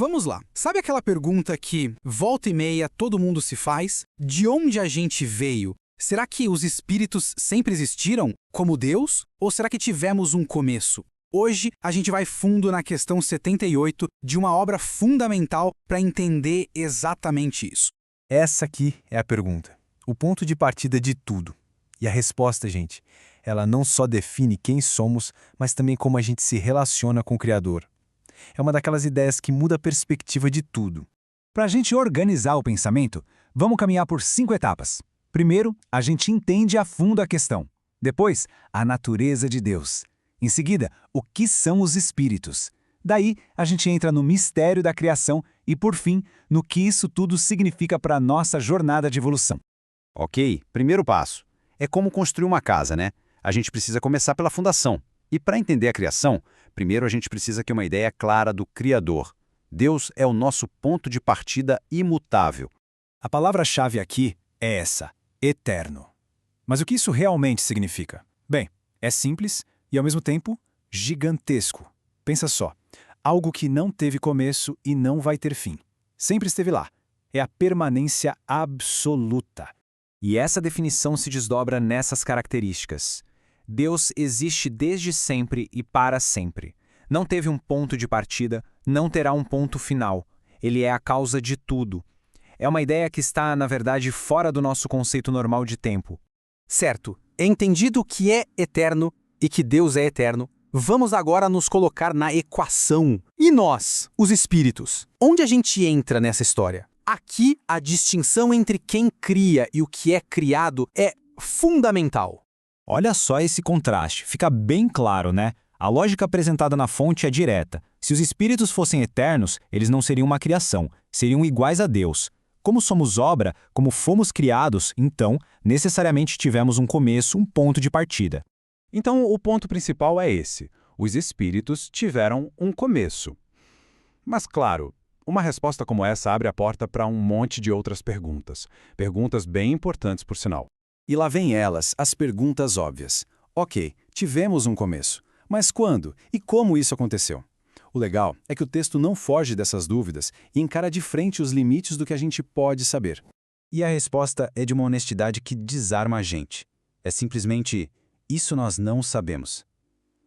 Vamos lá. Sabe aquela pergunta que, volta e meia, todo mundo se faz? De onde a gente veio? Será que os espíritos sempre existiram, como Deus? Ou será que tivemos um começo? Hoje, a gente vai fundo na questão 78 de uma obra fundamental para entender exatamente isso. Essa aqui é a pergunta, o ponto de partida de tudo. E a resposta, gente, ela não só define quem somos, mas também como a gente se relaciona com o Criador. É uma daquelas ideias que muda a perspectiva de tudo. Para a gente organizar o pensamento, vamos caminhar por 5 etapas. Primeiro, a gente entende a fundo a questão. Depois, a natureza de Deus. Em seguida, o que são os espíritos. Daí, a gente entra no mistério da criação e, por fim, no que isso tudo significa para a nossa jornada de evolução. Ok, primeiro passo. É como construir uma casa, né? A gente precisa começar pela fundação. E para entender a criação, primeiro a gente precisa ter uma ideia clara do Criador. Deus é o nosso ponto de partida imutável. A palavra-chave aqui é essa, eterno. Mas o que isso realmente significa? Bem, é simples e, ao mesmo tempo, gigantesco. Pensa só, algo que não teve começo e não vai ter fim. Sempre esteve lá. É a permanência absoluta. E essa definição se desdobra nessas características. Deus existe desde sempre e para sempre. Não teve um ponto de partida, não terá um ponto final. Ele é a causa de tudo. É uma ideia que está, na verdade, fora do nosso conceito normal de tempo. Certo, é entendido que é eterno e que Deus é eterno. Vamos agora nos colocar na equação. E nós, os espíritos? Onde a gente entra nessa história? Aqui, a distinção entre quem cria e o que é criado é fundamental. Olha só esse contraste, fica bem claro, né? A lógica apresentada na fonte é direta. Se os espíritos fossem eternos, eles não seriam uma criação, seriam iguais a Deus. Como somos obra, como fomos criados, então, necessariamente tivemos um começo, um ponto de partida. Então, o ponto principal é esse. Os espíritos tiveram um começo. Mas, claro, uma resposta como essa abre a porta para um monte de outras perguntas. Perguntas bem importantes, por sinal. E lá vêm elas, as perguntas óbvias. Ok, tivemos um começo. Mas quando e como isso aconteceu? O legal é que o texto não foge dessas dúvidas e encara de frente os limites do que a gente pode saber. E a resposta é de uma honestidade que desarma a gente. É simplesmente, isso nós não sabemos.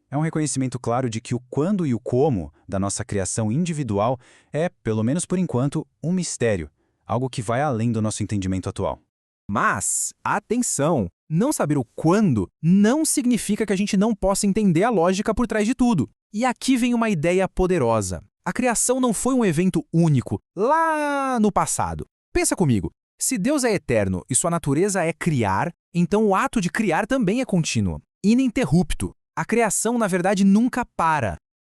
É um reconhecimento claro de que o quando e o como da nossa criação individual é, pelo menos por enquanto, um mistério, algo que vai além do nosso entendimento atual. Mas, atenção, não saber o quando não significa que a gente não possa entender a lógica por trás de tudo. E aqui vem uma ideia poderosa. A criação não foi um evento único, lá no passado. Pensa comigo, se Deus é eterno e sua natureza é criar, então o ato de criar também é contínuo, ininterrupto. A criação, na verdade, nunca para.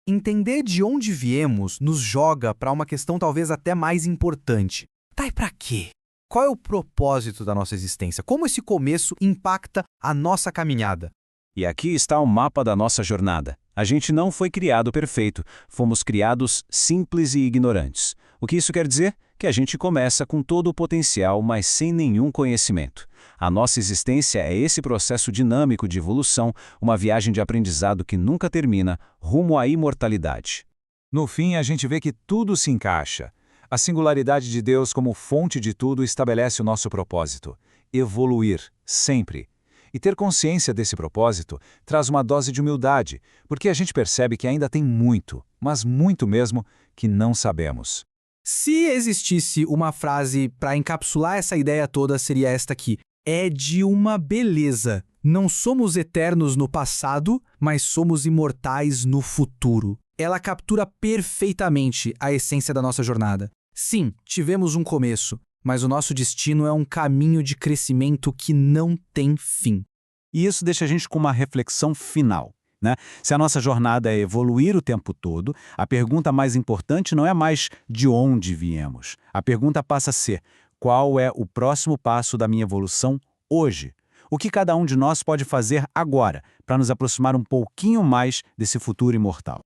Entender de onde viemos nos joga para uma questão talvez até mais importante. Tá, e pra quê? Qual é o propósito da nossa existência? Como esse começo impacta a nossa caminhada? E aqui está o mapa da nossa jornada. A gente não foi criado perfeito, fomos criados simples e ignorantes. O que isso quer dizer? Que a gente começa com todo o potencial, mas sem nenhum conhecimento. A nossa existência é esse processo dinâmico de evolução, uma viagem de aprendizado que nunca termina, rumo à imortalidade. No fim, a gente vê que tudo se encaixa. A singularidade de Deus como fonte de tudo estabelece o nosso propósito: evoluir, sempre. E ter consciência desse propósito traz uma dose de humildade, porque a gente percebe que ainda tem muito, mas muito mesmo, que não sabemos. Se existisse uma frase para encapsular essa ideia toda, seria esta aqui. É de uma beleza. Não somos eternos no passado, mas somos imortais no futuro. Ela captura perfeitamente a essência da nossa jornada. Sim, tivemos um começo, mas o nosso destino é um caminho de crescimento que não tem fim. E isso deixa a gente com uma reflexão final, né? Se a nossa jornada é evoluir o tempo todo, a pergunta mais importante não é mais de onde viemos. A pergunta passa a ser: qual é o próximo passo da minha evolução hoje? O que cada um de nós pode fazer agora para nos aproximar um pouquinho mais desse futuro imortal?